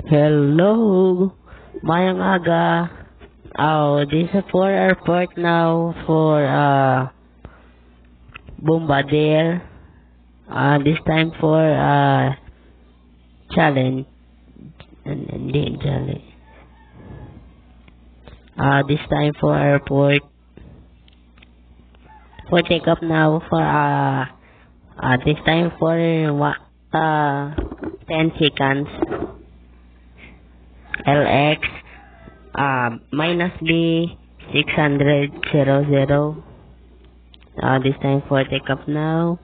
Hello, mayang aga. This is for airport now for Bombardier. This time for challenge. Hindi challenge. This time for airport. For takeoff now for this time for 10 seconds. LX minus B 600 this time for takeoff now.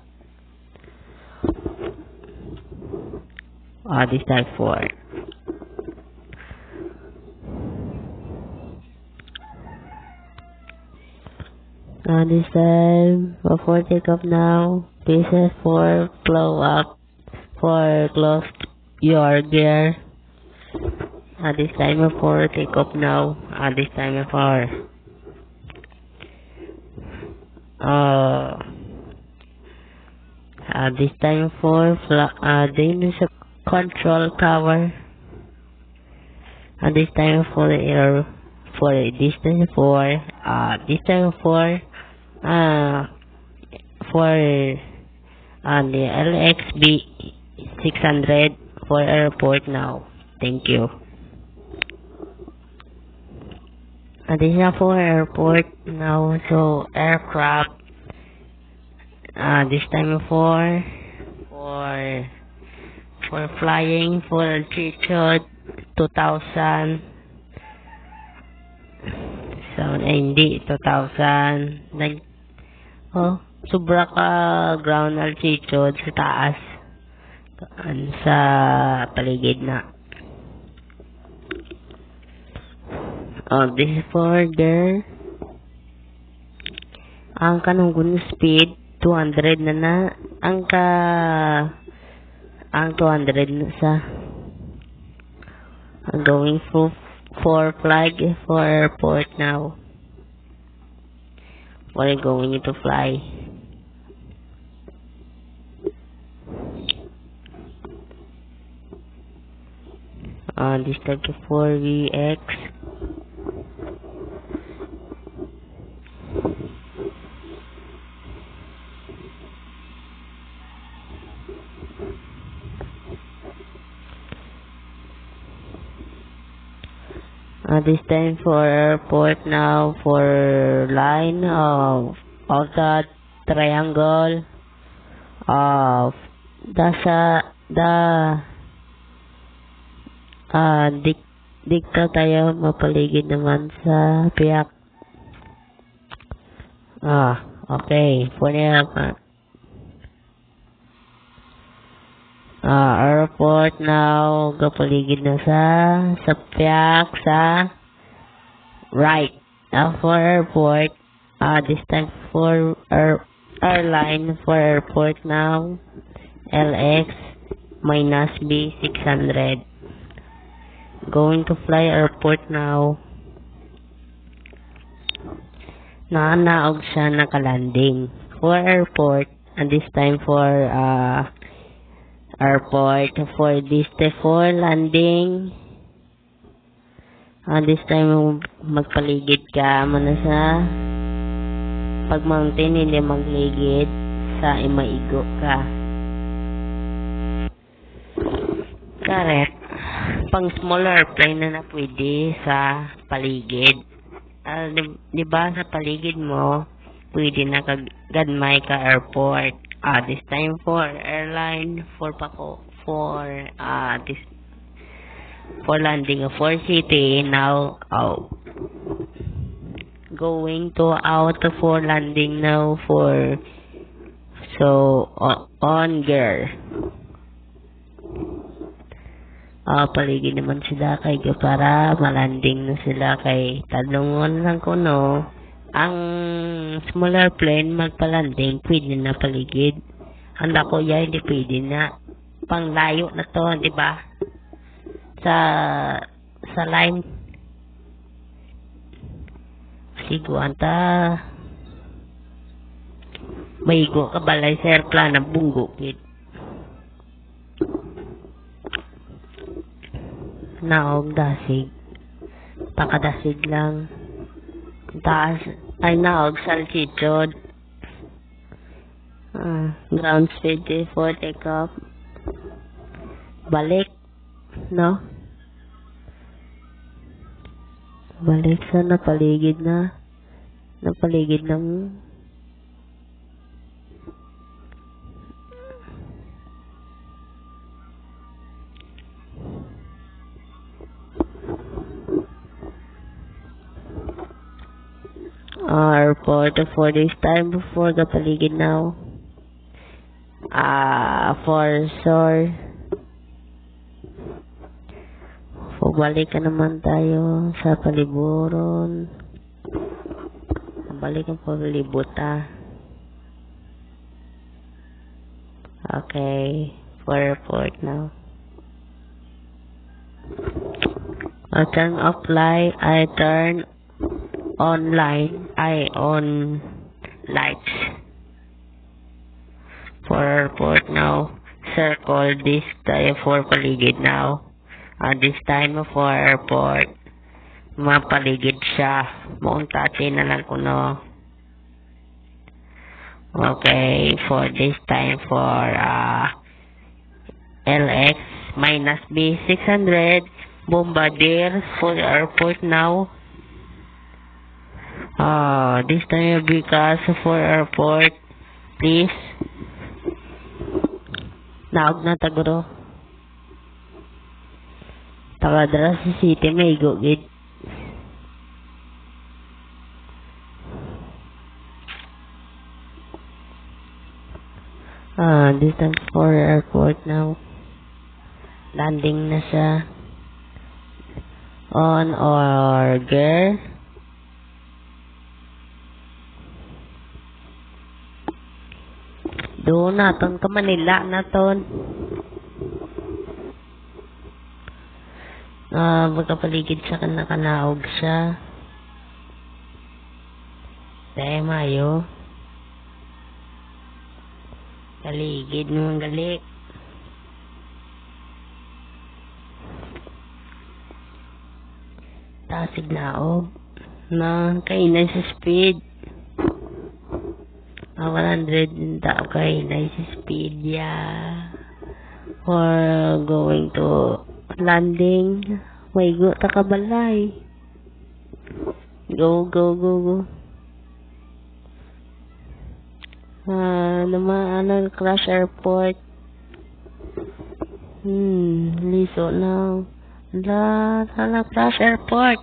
This time for this time for takeoff now. This is for blow up for close your gear. This time for takeoff now. This time for this time for the control tower. This time for the air for this time for the LXB 600 for airport now. Thank you. This is for airport now, so aircraft. This time for flying for altitude 2000. So hindi 2000. Sobra ka ground altitude sa taas sa paligid na. This is for there. Ang kanunggun speed 200 na ang 200 na sa going for flag for airport now. We're going to fly. This type of 4VX. This time for airport now for line of the triangle of dikta tayo mapaligid naman sa piyak. Okay for the airport now kapaligid na sa piyak sa right. For airport this time for airline for airport now LX minus B 600 going to fly airport now. Naog siya nakalanding for airport, and this time for airport for this for landing. This time magpaligid ka mana sa pag mountain, hindi magligid sa imaigo ka. Correct. Pang smaller plane na pwede sa paligid. Diba sa paligid mo pwede na kagadmay ka airport. This time for airline for this for landing for city now. Going to out for landing now for on gear. Paligid naman sila kay para malanding na sila kay talungon lang kuno ang smaller plane magpalanding pwede na paligid. Ang lako ya hindi pwede na panglayo na to, di ba? Sa line sigo anta maigo ka balay sa airplane na bunggo kid. naog dasig. Pakadasig lang. Taas ay naog salchichod. Ground speed for take off. Balik, no? Balik sa napaligid na. Napaligid ng airport for this time before the paligid now. For sure. Balik ka naman tayo sa paliburon. Balik ang palibot Okay. For airport now. I turn off light. I turn on lights. For airport now. Circle this tayo for paligid now. This time for airport. Mapaligid siya. Muuntatin na lang ko no. Okay. For this time for LX minus B600 Bombardier for airport now. This time because for airport, please. Naog na taguro. Tagadra sa city may gugid. This time for airport now. Landing na siya. On or gear. Doon naton ka Manila naton. Magkapaligid siya nakanaog siya. Dahil mayo. Kaligid mo gali. Tasig naog. Na kainay sa speed. 100 din tao kainay sa speed for going to landing. May go takabalay. Go. Crash airport. Liso now. Crash airport.